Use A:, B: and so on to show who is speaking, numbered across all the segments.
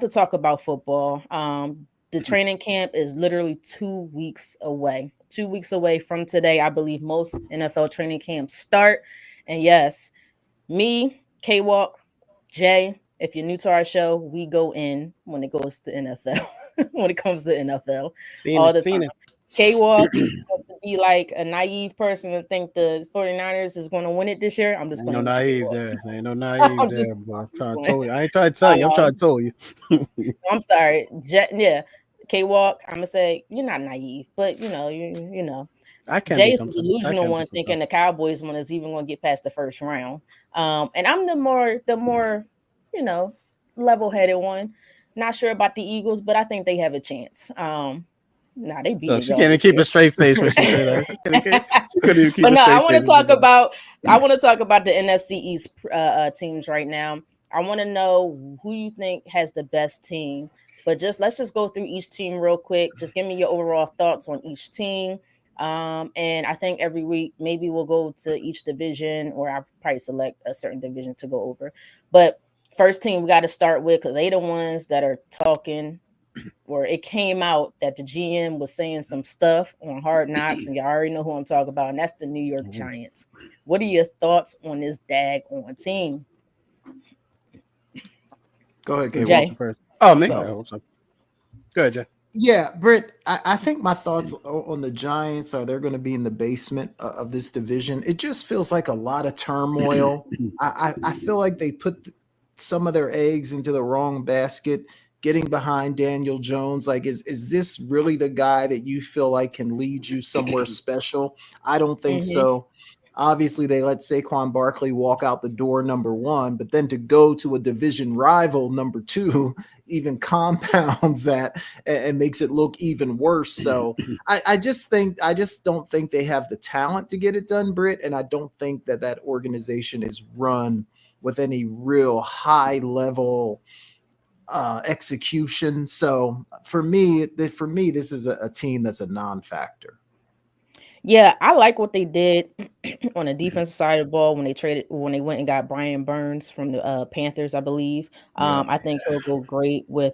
A: to talk about football. The training camp is literally 2 weeks away. 2 weeks away from today, I believe most NFL training camps start. And yes, me, K Walk, Jay, if you're new to our show, we go in when it goes to NFL, when it comes to NFL
B: Seen
A: all
B: it,
A: the time.
B: seen it.
A: K Walk wants to be like a naive person and think the 49ers is going to win it this year. I'm just
B: Ain't no
A: playing with you, K
B: naive
A: Walk.
B: there. Ain't no naive
A: I'm just
B: there, bro. I'm trying to
A: playing.
B: tell you. I ain't trying to tell you. I'm trying to tell you.
A: I'm sorry. Yeah. K Walk, I'm gonna say you're not naive, but
B: I can be
A: Jay's the
B: sometimes. I
A: delusional
B: can be
A: one thinking
B: sometimes.
A: the Cowboys one is even gonna get past the first round. And I'm the more level headed one. Not sure about the Eagles, but I think they have a chance. Nah, they
B: So
A: beating
B: she
A: y'all
B: can't even
A: this
B: keep
A: year.
B: a straight face when she say that. She couldn't even keep
A: But
B: a
A: no,
B: straight face when she said that.
A: I want to talk about the NFC East teams right now. I want to know who you think has the best team. But let's just go through each team real quick. Just give me your overall thoughts on each team. And I think every week maybe we'll go to each division, or I'll probably select a certain division to go over. But first team we got to start with, because they the ones that are talking, where it came out that the GM was saying some stuff on Hard Knocks, and you already know who I'm talking about, and that's the New York Giants. What are your thoughts on this daggone team,
B: Go ahead, Kay. Walk
A: Jay?
B: first. Oh, me?
A: So,
B: Oh, sorry. Go ahead, Jay.
C: Yeah, Britt, I think my thoughts on the Giants are they're going to be in the basement of this division. It just feels like a lot of turmoil. I feel like they put some of their eggs into the wrong basket, getting behind Daniel Jones. Like, is this really the guy that you feel like can lead you somewhere special? I don't think
A: mhm.
C: so. Obviously, they let Saquon Barkley walk out the door, number one, but then to go to a division rival, number two, even compounds that and makes it look even worse. So I just don't think they have the talent to get it done, Britt, and I don't think that organization is run with any real high level execution. So for me, this is a team that's a non-factor.
A: Yeah, I like what they did on the defensive side of the ball when they went and got Brian Burns from the Panthers, I believe.
C: Yeah.
A: I think he'll go great with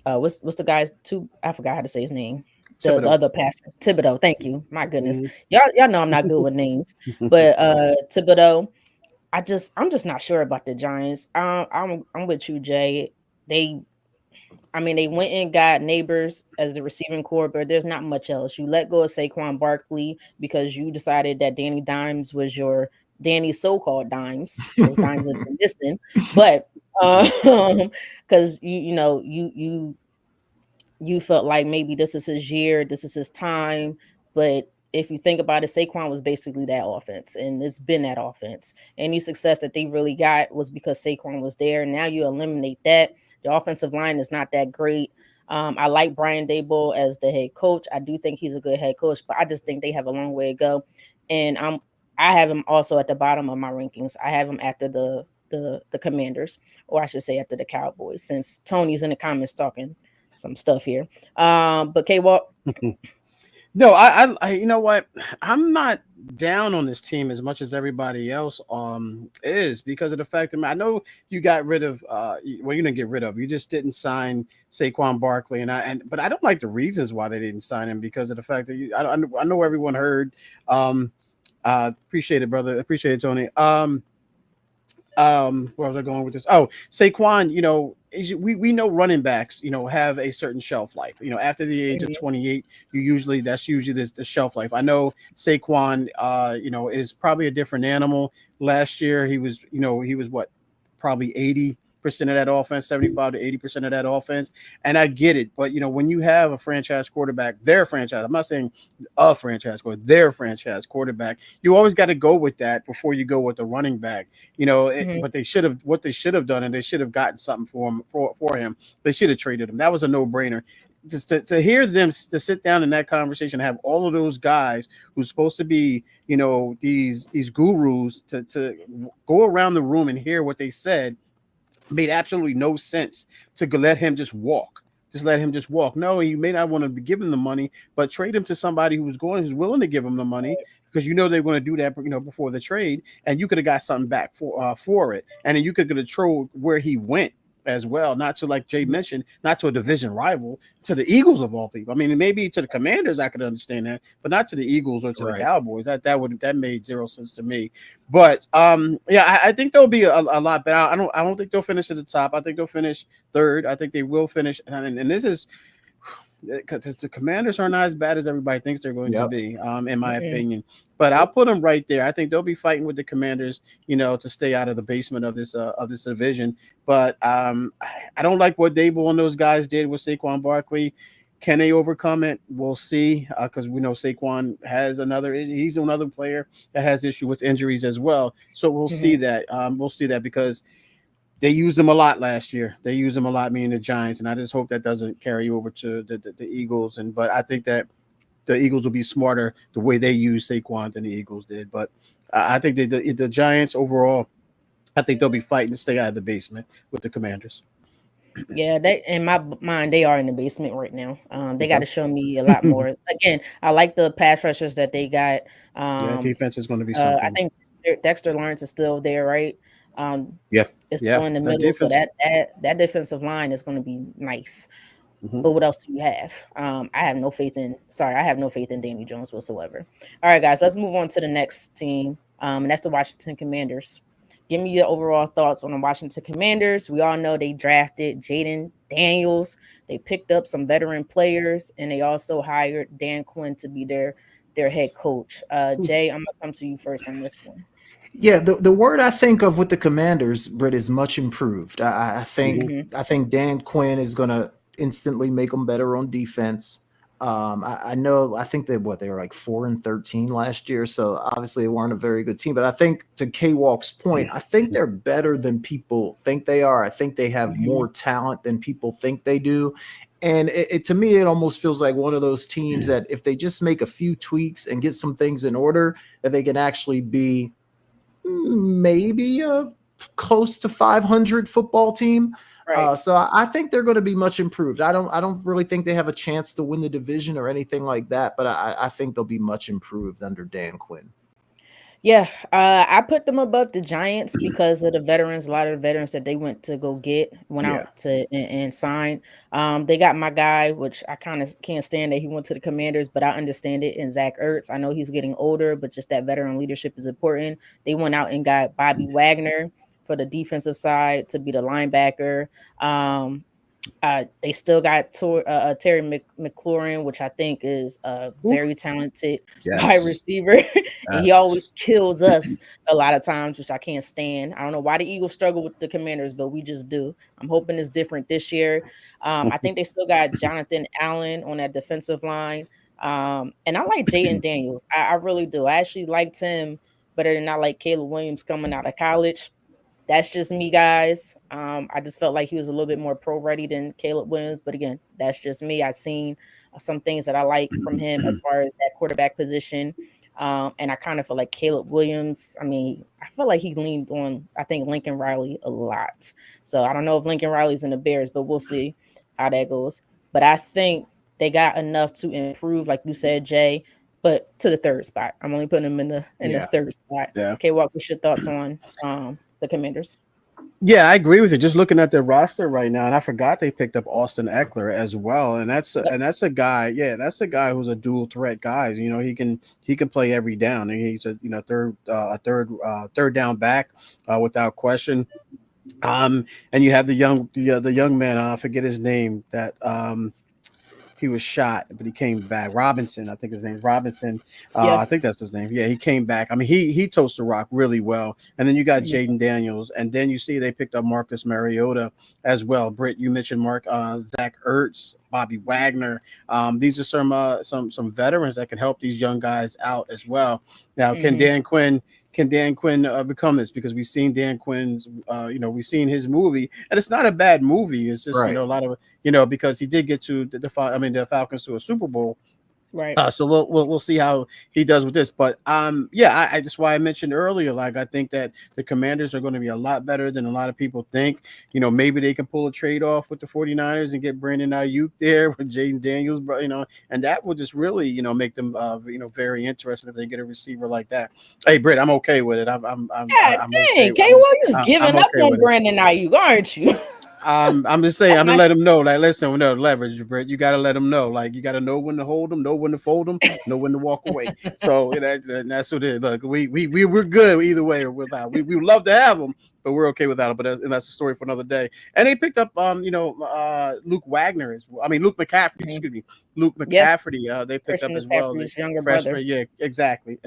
A: what's the guy's two? I forgot how to say his name. The
B: Thibodeau.
A: other pastor, Thibodeau. Thank you. My goodness,
B: Mhm.
A: y'all know I'm not good with names, but Thibodeau. I'm just not sure about the Giants. I'm with you, Jay. They they went and got Neighbors as the receiving core, but there's not much else. You let go of Saquon Barkley because you decided that Danny Dimes was your Danny's so-called dimes. Those dimes have been distant, but because you felt like maybe this is his year, this is his time. But if you think about it, Saquon was basically that offense, and it's been that offense. Any success that they really got was because Saquon was there. Now you eliminate that. The offensive line is not that great. I like Brian Daboll as the head coach. I do think he's a good head coach, but I just think they have a long way to go. And I have him also at the bottom of my rankings. I have him after the Commanders, or I should say after the Cowboys, since Tony's in the comments talking some stuff here. But K Walk,
B: No, you know what? I'm not down on this team as much as everybody else is, because of the fact that I know you got rid of well, you didn't get rid of, you just didn't sign Saquon Barkley, but I don't like the reasons why they didn't sign him, because of the fact that I know everyone heard. Appreciate it, brother. Appreciate it, Tony. Where was I going with this? Oh, Saquon, we know running backs, have a certain shelf life. After the age of 28, that's usually the shelf life. I know Saquon, is probably a different animal. Last year he was what, probably 80% of that offense, 75 to 80% of that offense. And I get it. But, when you have a franchise quarterback, their franchise, I'm not saying a franchise quarterback, their franchise quarterback, you always got to go with that before you go with the running back,
A: Mhm.
B: but what they should have done, and they should have gotten something for him. They should have traded him. That was a no-brainer. Just to hear them to sit down in that conversation, have all of those guys who's supposed to be, these gurus to go around the room and hear what they said, made absolutely no sense. To let him just walk. Just let him just walk. No, you may not want to give him the money, but trade him to somebody who's willing to give him the money, because they're going to do that, before the trade, and you could have got something back for it, and then you could control where he went as well. Not to, like Jay mentioned, not to a division rival, to the Eagles of all people. I mean, maybe to the Commanders, I could understand that, but not to the Eagles or to the Cowboys. That made zero sense to me. But yeah, I think they'll be a lot better. I don't think they'll finish at the top. I think they'll finish third. I think they will finish, and this is because the Commanders are not as bad as everybody thinks they're going to be, in my opinion. But I'll put them right there. I think they'll be fighting with the Commanders, to stay out of the basement of this division. But I don't like what Dable and those guys did with Saquon Barkley. Can they overcome it? We'll see, because we know Saquon has he's another player that has issue with injuries as well. So we'll see that. We'll see that because they used him a lot last year. They used him a lot, meaning the Giants, and I just hope that doesn't carry over to the Eagles. But I think that the Eagles will be smarter the way they use Saquon than the Eagles did. But I think the Giants overall, I think they'll be fighting to stay out of the basement with the Commanders.
A: Yeah, they in my mind they are in the basement right now. They got to show me a lot more. Again, I like the pass rushers that they got.
B: Defense is going to be something.
A: I think Dexter Lawrence is still there, right? It's still in the middle, so that defensive line is going to be nice. But what else do you have? I have no faith in Danny Jones whatsoever. All right, guys, let's move on to the next team, and that's the Washington Commanders. Give me your overall thoughts on the Washington Commanders. We all know they drafted Jaden Daniels. They picked up some veteran players, and they also hired Dan Quinn to be their head coach. Jay, I'm gonna come to you first on this one.
C: Yeah, the word I think of with the Commanders, Britt, is much improved. I think Dan Quinn is going to instantly make them better on defense. I think they were like 4-13 last year, so obviously they weren't a very good team. But I think, to K-Walk's point, I think they're better than people think they are. I think they have more talent than people think they do. And to me, it almost feels like one of those teams that if they just make a few tweaks and get some things in order, that they can actually be maybe a close to 500 football team. Right. So I think they're going to be much improved. I don't really think they have a chance to win the division or anything like that, but I think they'll be much improved under Dan Quinn.
A: Yeah, I put them above the Giants because of the veterans. A lot of the veterans that they went out to and sign. They got my guy, which I kind of can't stand that he went to the Commanders, but I understand it. And Zach Ertz, I know he's getting older, but just that veteran leadership is important. They went out and got Bobby Wagner for the defensive side to be the linebacker. They still got Terry McLaurin, which I think is a very talented wide receiver. And he always kills us a lot of times, which I can't stand. I don't know why the Eagles struggle with the Commanders, but we just do. I'm hoping it's different this year. I think they still got Jonathan Allen on that defensive line. And I like Jaden Daniels. I really do. I actually liked him better than I like Caleb Williams coming out of college. That's just me, guys. I just felt like he was a little bit more pro-ready than Caleb Williams. But again, that's just me. I've seen some things that I like from him as far as that quarterback position. And I kind of feel like Caleb Williams, I feel like he leaned on, I think, Lincoln Riley a lot. So I don't know if Lincoln Riley's in the Bears, but we'll see how that goes. But I think they got enough to improve, like you said, Jay, but to the third spot. I'm only putting them in the third spot. Yeah. Okay, what's your thoughts on the Commanders?
B: Yeah, I agree with you. Just looking at their roster right now, and I forgot they picked up Austin Eckler as well, and that's a guy. Yeah, that's a guy who's a dual threat guy. He can play every down, and he's a third down back without question. And you have the young man. I forget his name. That he was shot, but he came back. Robinson, I think his name's Robinson. I think that's his name. Yeah, he came back. He toast the rock really well. And then you got Jaden Daniels, and then you see they picked up Marcus Mariota as well. Britt, you mentioned Zach Ertz, Bobby Wagner. These are some veterans that can help these young guys out as well. Now, can Dan Quinn become this? Because we've seen Dan Quinn's, we've seen his movie, and it's not a bad movie. It's just a lot of because he did get to the Falcons to a Super Bowl. Right. So we'll see how he does with this. But I just why I mentioned earlier, like I think that the Commanders are going to be a lot better than a lot of people think. Maybe they can pull a trade off with the 49ers and get Brandon Ayuk there with Jaden Daniels, and that will just really, make them very interesting if they get a receiver like that. Hey, Britt, I'm okay with it. I'm okay.
A: K-Walk, you're just giving up on Brandon Ayuk, aren't you?
B: I'm just saying. I'm gonna let them know. Like, listen, no leverage, Britt. You gotta let them know. Like, you gotta know when to hold them, know when to fold them, know when to walk away. So that's what it is. Look, we're good either way or without. We would love to have them, but we're okay without it. But that's a story for another day. And they picked up Luke Wagner as well. I mean Luke McCaffrey. Excuse me, Luke McCaffrey. They picked
A: Christian
B: up as well.
A: McCaffrey's younger
B: freshman.
A: brother.
B: Yeah, exactly.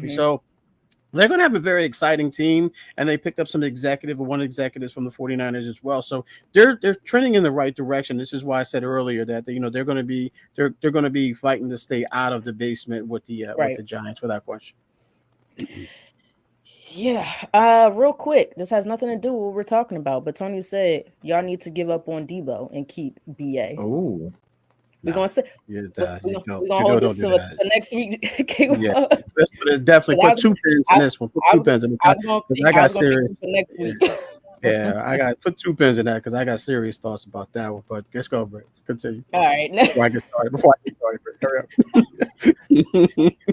B: So they're going to have a very exciting team, and they picked up one executives from the 49ers as well. So they're trending in the right direction. This is why I said earlier that they're going to be fighting to stay out of the basement with the Giants without question.
A: Yeah. Real quick, this has nothing to do with what we're talking about, but Tony said y'all need to give up on Debo and keep BA.
C: Oh.
A: We're gonna say we're gonna hold this to the next week.
B: Definitely put 2 pins in this one. Put 2 pins in it. I got serious
A: for next week.
B: Yeah, I got put 2 pins in that because I got serious thoughts about that one. But let's go, Brett. Continue.
A: All right.
B: Before I get started, Brett, hurry up.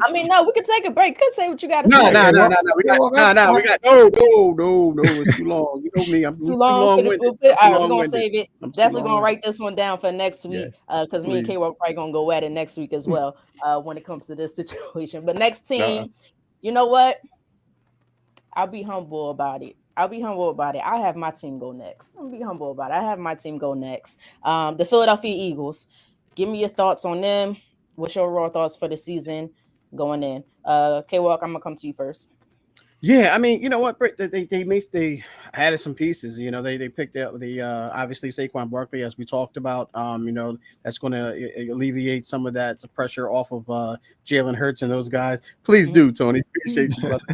A: I mean, no, we can take a break. You can say what you got to say.
B: No. We got no. It's too long. You know me. I'm too long.
A: All right, we're gonna save it. Definitely gonna write this one down for next week. Because me and K are probably gonna go at it next week as well. When it comes to this situation. But next team, you know what? I'll be humble about it. I have my team go next. I'll be humble about it. I have my team go next. The Philadelphia Eagles. Give me your thoughts on them. What's your raw thoughts for the season going in? K-Walk, I'm gonna come to you first.
B: Yeah, I mean, you know what, Britt, they added some pieces. You know, they picked out the obviously Saquon Barkley, as we talked about. You know, that's going to alleviate some of that pressure off of Jalen Hurts and those guys. Please do, Tony. Appreciate you, brother.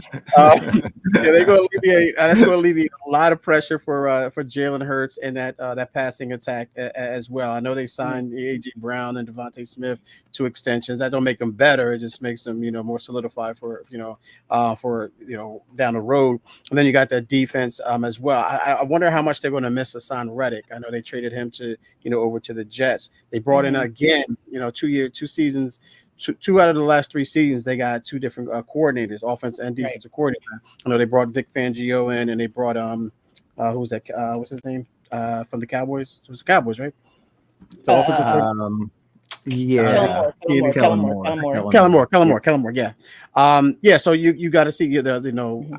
B: They're going to alleviate. That's going to alleviate a lot of pressure for Jalen Hurts and that passing attack as well. I know they signed A.J. Brown and Devontae Smith to extensions. That don't make them better. It just makes them more solidified for down the road. And then you got that defense as well. I wonder how much they're going to miss Hassan Reddick. I know they traded him to over to the Jets. They brought in again 2 seasons. 2 out of the last 3 seasons, they got 2 different coordinators, offense and defensive coordinator. I know they brought Vic Fangio in, and they brought who was that? What's his name? From the Cowboys. It was the Cowboys, right? The offensive coordinator.
C: Yeah,
B: Kellen Moore. Yeah. So you got to see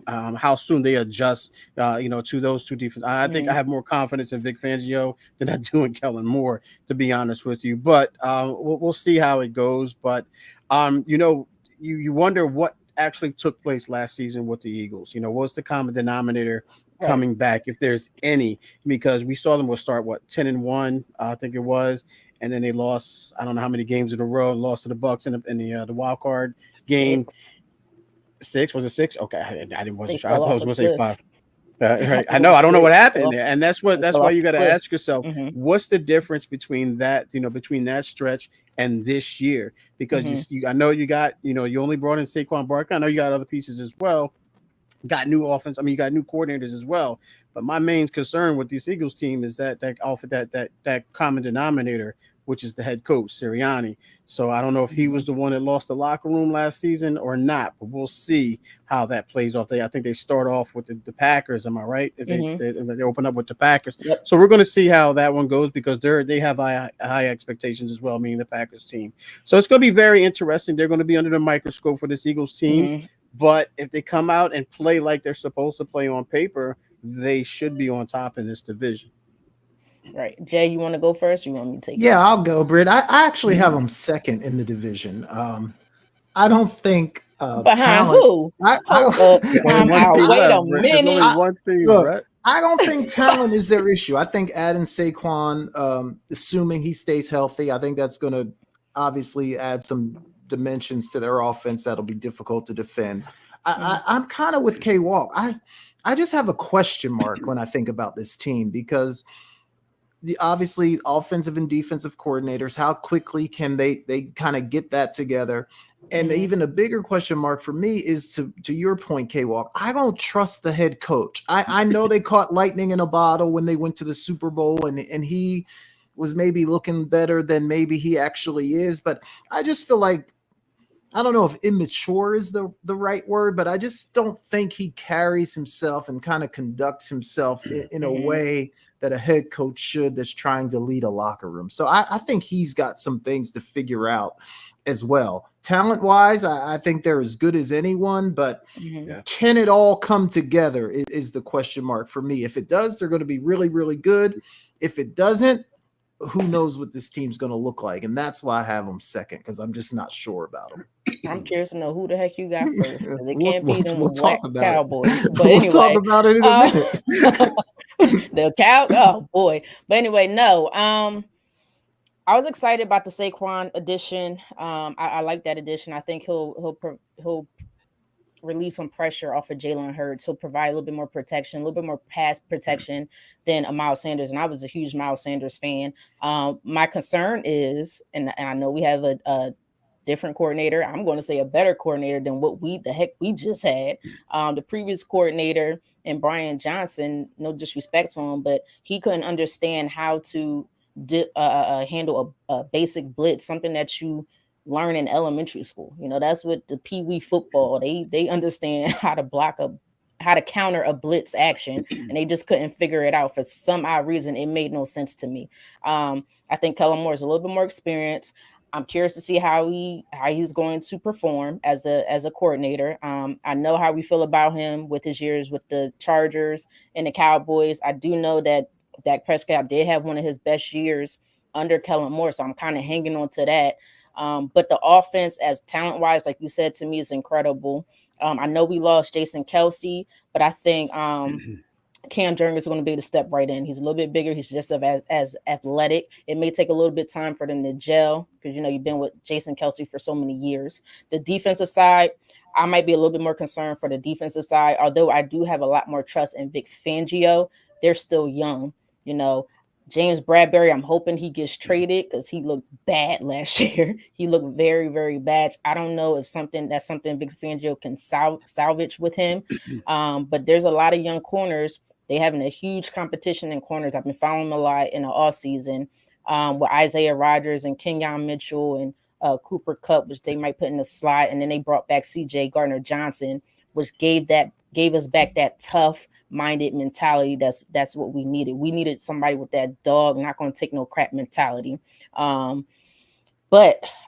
B: how soon they adjust to those 2 defenses. I think I have more confidence in Vic Fangio than I do in Kellen Moore, to be honest with you. But we'll see how it goes. But you wonder what actually took place last season with the Eagles. What's the common denominator coming back, if there's any? Because we saw them start 10-1, I think it was. And then they lost, I don't know how many games in a row, lost to the Bucs in the wild card game. 6. Was it 6? Okay, I wasn't sure. I thought I was going to say 5. Right. I don't know what happened there, and that's why you got to ask yourself, what's the difference between that, between that stretch and this year? Because I know you got, you only brought in Saquon Barkley. I know you got other pieces as well. Got new offense. I mean, you got new coordinators as well. But my main concern with this Eagles team is that common denominator, which is the head coach, Sirianni. So I don't know if he was the one that lost the locker room last season or not, but we'll see how that plays off. I think they start off with the Packers. Am I right? If they open up with the Packers. Yep. So we're going to see how that one goes, because they have high expectations as well, meaning the Packers team. So it's going to be very interesting. They're going to be under the microscope for this Eagles team. But if they come out and play like they're supposed to play on paper, they should be on top in this division.
A: Right. Jay, you want to go first, or you want me to take it?
C: Yeah, I'll go, Britt. I actually have them second in the division. I don't think
A: behind
C: talent,
A: who? Wait a minute.
C: I don't think talent is their issue. I think adding Saquon, assuming he stays healthy, I think that's going to obviously add some dimensions to their offense that'll be difficult to defend. I'm kind of with K-Walk. I just have a question mark when I think about this team, because obviously offensive and defensive coordinators, how quickly can they kind of get that together? And even a bigger question mark for me is to your point, K-Walk, I don't trust the head coach. I know they caught lightning in a bottle when they went to the Super Bowl, and he was maybe looking better than maybe he actually is. But I just feel like I don't know if immature is the right word, but I just don't think he carries himself and kind of conducts himself in a way that a head coach should that's trying to lead a locker room. So I think he's got some things to figure out as well. Talent-wise, I think they're as good as anyone, but can it all come together is the question mark for me. If it does, they're going to be really, really good. If it doesn't, who knows what this team's going to look like. And that's why I have them second, because I'm just not sure about them.
A: I'm curious to know who the heck you got first. It can't be them
C: we'll
A: whack
C: talk about
A: Cowboys.
C: it.
A: But
C: We'll
A: anyway,
C: talk about it in a minute.
A: the cow. Oh boy. But anyway, no. I was excited about the Saquon addition. I like that addition. I think he'll relieve some pressure off of Jalen Hurts. He'll provide a little bit more protection, a little bit more pass protection than a Miles Sanders. And I was a huge Miles Sanders fan. My concern is, and I know we have a different coordinator. I'm going to say a better coordinator than what we just had. The previous coordinator and Brian Johnson, no disrespect to him, but he couldn't understand how to handle a basic blitz, something that you learn in elementary school. You know, that's what the Pee Wee football, they understand how to counter a blitz action, and they just couldn't figure it out for some odd reason. It made no sense to me. I think Kellen Moore is a little bit more experienced. I'm curious to see how he's going to perform as a coordinator. I know how we feel about him with his years with the Chargers and the Cowboys. I do know that Dak Prescott did have one of his best years under Kellen Moore, so I'm kind of hanging on to that. But the offense, as talent-wise, like you said, to me, is incredible. I know we lost Jason Kelce, but I think Cam Jurgens is going to be able to step right in. He's a little bit bigger. He's just as athletic. It may take a little bit of time for them to gel because, you know, you've been with Jason Kelce for so many years. The defensive side, I might be a little bit more concerned for the defensive side, although I do have a lot more trust in Vic Fangio. They're still young, you know. James Bradbury, I'm hoping he gets traded because he looked bad last year. He looked very, very bad. I don't know if that's something Vic Fangio can salvage with him. But there's a lot of young corners. They having a huge competition in corners. I've been following them a lot in the offseason with Isaiah Rodgers and Kenyon Mitchell and Cooper Kupp, which they might put in the slot. And then they brought back C.J. Gardner-Johnson, which gave us back that tough-minded mentality. That's what we needed. We needed somebody with that dog, not going to take no crap mentality. But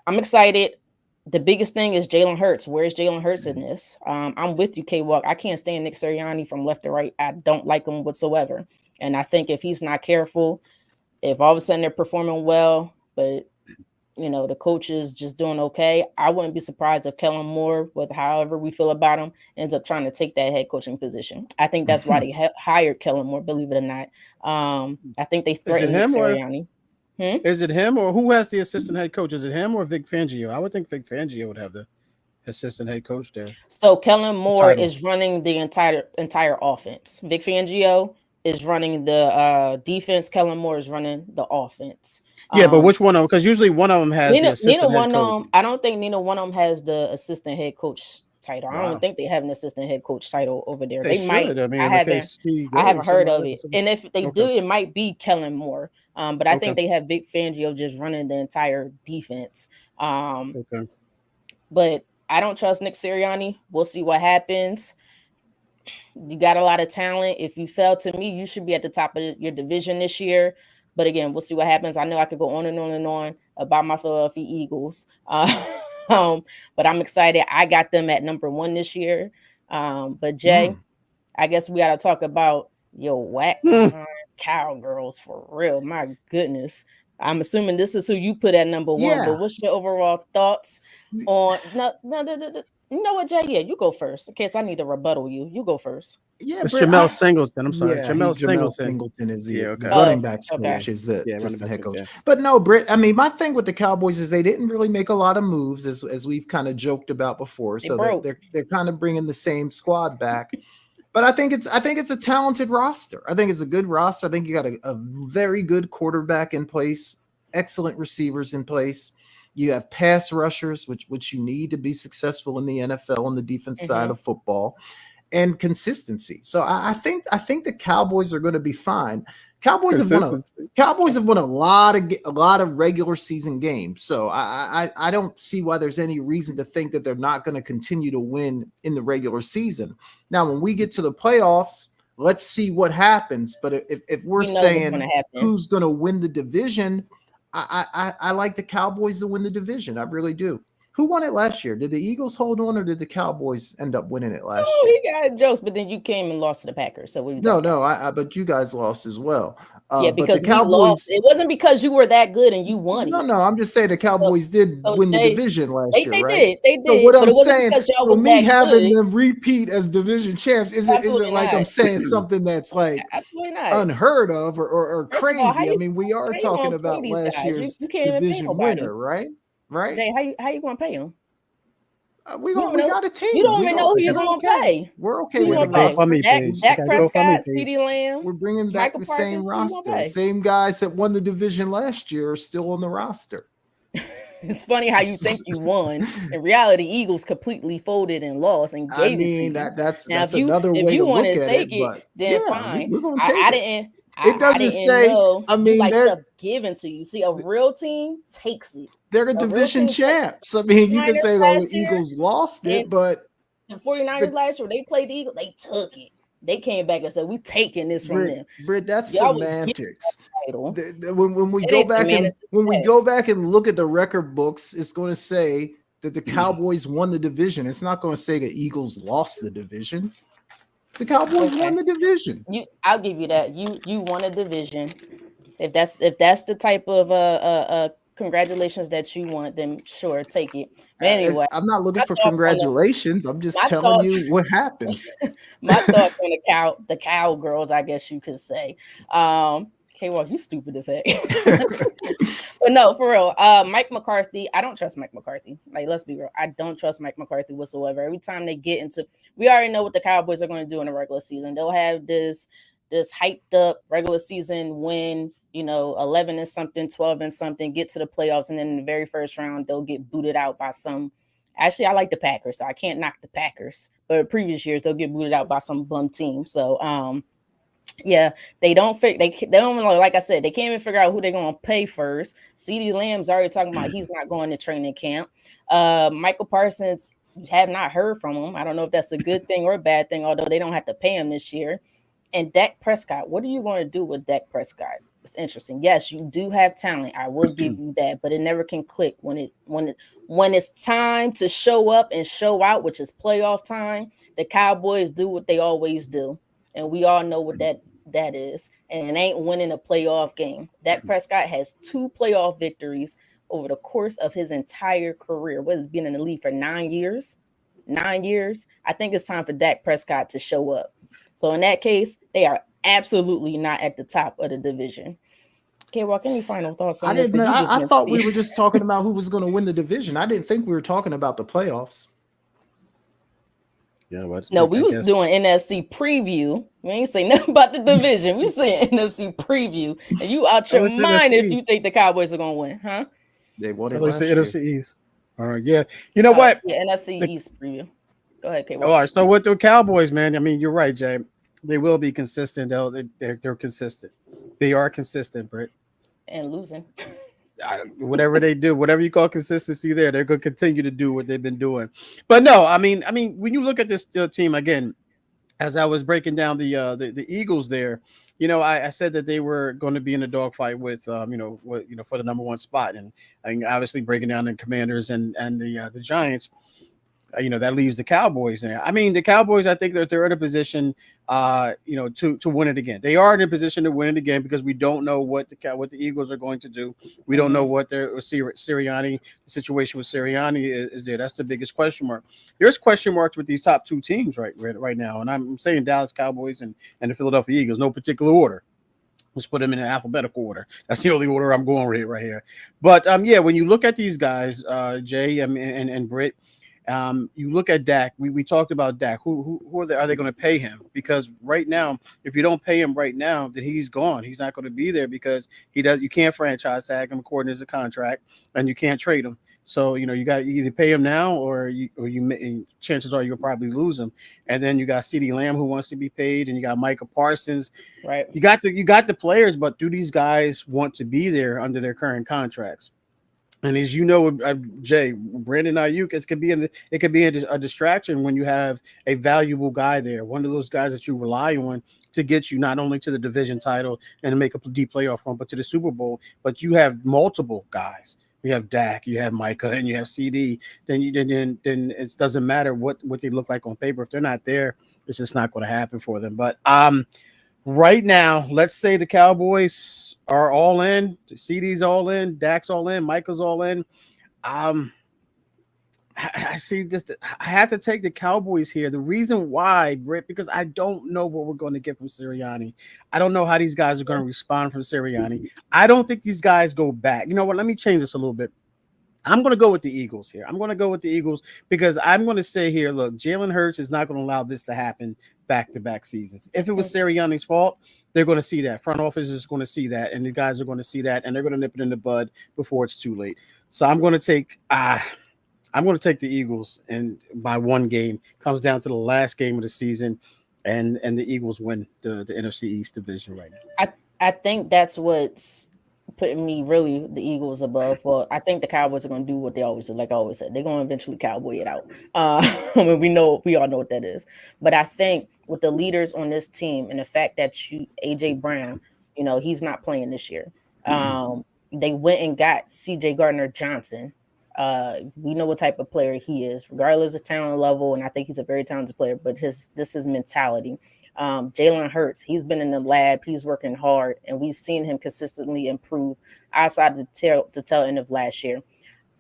A: I'm excited. The biggest thing is Jalen Hurts. Where's Jalen Hurts in this? I'm with you, K-Walk. I can't stand Nick Sirianni from left to right. I don't like him whatsoever. And I think if he's not careful, if all of a sudden they're performing well, but you know, the coach is just doing okay, I wouldn't be surprised if Kellen Moore, with however we feel about him, ends up trying to take that head coaching position. I think that's why they hired Kellen Moore, believe it or not. I think they threatened Nick Sirianni.
B: Is it him, or who has the assistant head coach? Is it him or Vic Fangio? I would think Vic Fangio would have the assistant head coach there.
A: So Kellen Moore is running the entire offense. Vic Fangio is running the defense. Kellen Moore is running the offense.
B: Yeah, but which one of them? Because usually one of them has the assistant head coach.
A: I don't think neither one of them has the assistant head coach title. Wow. I don't think they have an assistant head coach title over there. They might. I mean, I haven't heard of it. And if they do, it might be Kellen Moore. But I think they have Vic Fangio just running the entire defense. But I don't trust Nick Sirianni. We'll see what happens. You got a lot of talent. If you fell to me, you should be at the top of your division this year. But again, we'll see what happens. I know I could go on and on and on about my Philadelphia Eagles. But I'm excited. I got them at number 1 this year. But Jay, I guess we got to talk about your whack Cowgirls for real. My goodness. I'm assuming this is who you put at number 1. But what's your overall thoughts on no, you know what, Jay? Yeah, you go first. In case I need to rebuttal you. You go first.
C: Yeah,
B: Jamel Singleton. I'm sorry.
C: Yeah,
B: Jamel
C: Singleton is the running back coach, is the assistant head coach.
B: Yeah.
C: But no, Britt, I mean, my thing with the Cowboys is they didn't really make a lot of moves, as we've kind of joked about before. So they're kind of bringing the same squad back. But I think it's a talented roster. I think it's a good roster. I think you got a very good quarterback in place, excellent receivers in place. You have pass rushers, which you need to be successful in the NFL on the defense side of football. and consistency. So I think the Cowboys are going to be fine. Cowboys have won a lot of regular season games. So I don't see why there's any reason to think that they're not going to continue to win in the regular season. Now, when we get to the playoffs, let's see what happens. But if we're saying who's going to win the division, I like the Cowboys to win the division. I really do. Who won it last year? Did the Eagles hold on, or did the Cowboys end up winning it last year?
A: He got jokes, but then you came and lost to the Packers. So
C: but you guys lost as well.
A: Yeah, because the Cowboys lost. It wasn't because you were that good and you won.
C: No, I'm just saying the Cowboys did win the division last year, right?
A: They did.
C: So what I'm saying, so me having them repeat as division champs isn't like I'm saying something that's like unheard of or crazy. I mean, we are talking about last year's division winner, right? Right?
A: Jay, how you going to pay them?
C: We got a team.
A: You don't even know who you're going to pay.
C: We're okay with the
A: Dak Prescott, CeeDee Lamb.
C: We're bringing back the same roster. Same guys that won the division last year are still on the roster.
A: It's funny how you think you won. In reality, Eagles completely folded and lost and gave it to you.
C: That's another way to look at it. If you want to take it,
A: then fine.
C: We're going to take it.
A: It doesn't say.
C: I mean,
A: stuff given to you. See, a real team takes it.
C: They're the division champs. I mean, you can say the Eagles lost it, but
A: the 49ers last year, they played the Eagles. They took it. They came back and said, "We taking this from them."
C: Britt, that's semantics. When we go back and look at the record books, it's going to say that the Cowboys won the division. It's not going to say the Eagles lost the division. The Cowboys won the division.
A: I'll give you that. You won a division. If that's the type of congratulations that you want, then sure, take it. But anyway,
C: I'm not looking for congratulations. I'm just telling you what happened.
A: My thoughts on the cowgirls, I guess you could say. K-Walk, you stupid as heck. But no, for real. Mike McCarthy, I don't trust Mike McCarthy. Like, let's be real. I don't trust Mike McCarthy whatsoever. Every time they get into, we already know what the Cowboys are going to do in the regular season. They'll have this hyped up regular season win, 11 and something, 12 and something, get to the playoffs, and then in the very first round, they'll get booted out by some. Actually, I like the Packers, so I can't knock the Packers. But in previous years, they'll get booted out by some bum team. So, yeah, they don't like I said, they can't even figure out who they're going to pay first. CeeDee Lamb's already talking about he's not going to training camp. Michael Parsons, have not heard from him. I don't know if that's a good thing or a bad thing, although they don't have to pay him this year. And Dak Prescott, what are you going to do with Dak Prescott? It's interesting. Yes, you do have talent. I will give you that, but it never can click when it's time to show up and show out, which is playoff time. The Cowboys do what they always do, and we all know what that is. And it ain't winning a playoff game. Dak Prescott has 2 playoff victories over the course of his entire career. What has been in the league for 9 years? 9 years. I think it's time for Dak Prescott to show up. So in that case, they are absolutely not at the top of the division. K-Walk, any final thoughts on this?
C: I thought we were just talking about who was going to win the division. I didn't think we were talking about the playoffs.
B: Yeah,
A: no, we was doing NFC preview. We ain't saying nothing about the division. We saying NFC preview, and you out your mind if you think the Cowboys are going to win, huh?
C: They won it
B: last year. NFC East. All right, yeah. You know what?
A: Yeah, NFC East preview. Go ahead, K-Walk.
B: All right, so with the Cowboys, man, I mean, you're right, Jay. They will be consistent. They're consistent. They are consistent, Britt.
A: And losing.
B: Whatever they do, whatever you call consistency there, they're going to continue to do what they've been doing. But no, I mean, when you look at this team again, as I was breaking down the Eagles there, I said that they were going to be in a dogfight with, for the number 1 spot, and obviously breaking down the Commanders and the Giants. That leaves the Cowboys there. I mean, the Cowboys, I think that they're in a position, to win it again. They are in a position to win it again because we don't know what the Eagles are going to do. We don't know what the situation with Sirianni is there. That's the biggest question mark. There's question marks with these top 2 teams right now, and I'm saying Dallas Cowboys and the Philadelphia Eagles, no particular order. Let's put them in an alphabetical order. That's the only order I'm going with right here. But when you look at these guys, Jay and Britt. You look at Dak. We talked about Dak. Who are they going to pay him? Because right now, if you don't pay him right now, then he's gone. He's not going to be there because you can't franchise tag him according to the contract, and you can't trade him. So you either pay him now or chances are you'll probably lose him. And then you got CeeDee Lamb who wants to be paid, and you got Micah Parsons.
A: Right.
B: You got the players, but do these guys want to be there under their current contracts? And as you know, Jay, Brandon Ayuk, it could be a distraction when you have a valuable guy there, one of those guys that you rely on to get you not only to the division title and make a deep playoff run, but to the Super Bowl. But you have multiple guys. You have Dak, you have Micah, and you have CD. Then it doesn't matter what they look like on paper. If they're not there, it's just not going to happen for them. But right now, let's say the Cowboys are all in, the CD's all in, Dak's all in, Micah's all in. I see this. I have to take the Cowboys here. The reason why, Britt, because I don't know what we're going to get from Sirianni. I don't know how these guys are going to respond from Sirianni. I don't think these guys go back. You know what? Let me change this a little bit. I'm going to go with the Eagles here. I'm going to go with the Eagles because I'm going to say here, look, Jalen Hurts is not going to allow this to happen back-to-back seasons. If it was Sirianni's fault, they're going to see that. Front office is going to see that, and the guys are going to see that, and they're going to nip it in the bud before it's too late. So I'm going to take the Eagles, and by one game. Comes down to the last game of the season, and the Eagles win the NFC East division right now.
A: I think that's what's putting me really the Eagles above. Well, I think the Cowboys are going to do what they always do. Like I always said, they're going to eventually cowboy it out. We all know what that is. But I think with the leaders on this team and the fact that AJ Brown, he's not playing this year. They went and got CJ Gardner-Johnson. We know what type of player he is, regardless of talent level, and I think he's a very talented player. But this is mentality. Jalen Hurts, he's been in the lab, he's working hard, and we've seen him consistently improve outside the tail end of last year.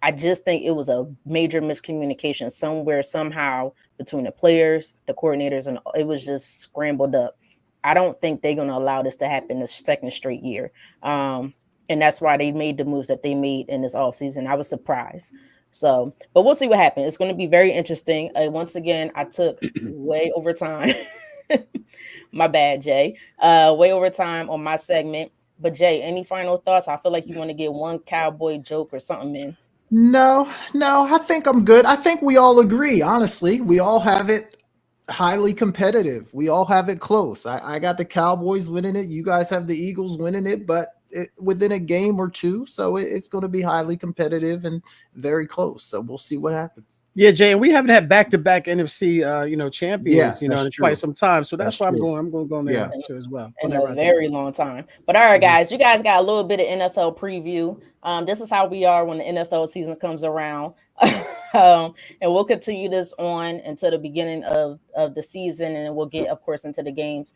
A: I just think it was a major miscommunication somewhere, somehow, between the players, the coordinators, and it was just scrambled up. I don't think they're going to allow this to happen this second straight year. And that's why they made the moves that they made in this offseason. I was surprised. So, but we'll see what happens. It's going to be very interesting. Once again, I took way over time. My bad, Jay. Way over time on my segment. But Jay, any final thoughts? I feel like you want to get one cowboy joke or something in.
C: No, I think I'm good. I think we all agree, honestly. We all have it highly competitive. We all have it close. I got the Cowboys winning it. You guys have the Eagles winning it, but within a game or two. So it's going to be highly competitive and very close. So we'll see what happens.
B: Yeah, Jay, and we haven't had back-to-back NFC, champions, in quite some time. So that's why I'm going to go there too as well.
A: In a very long time. But all right, guys, you guys got a little bit of NFL preview. This is how we are when the NFL season comes around. And we'll continue this on until the beginning of the season, and then we'll get, of course, into the games.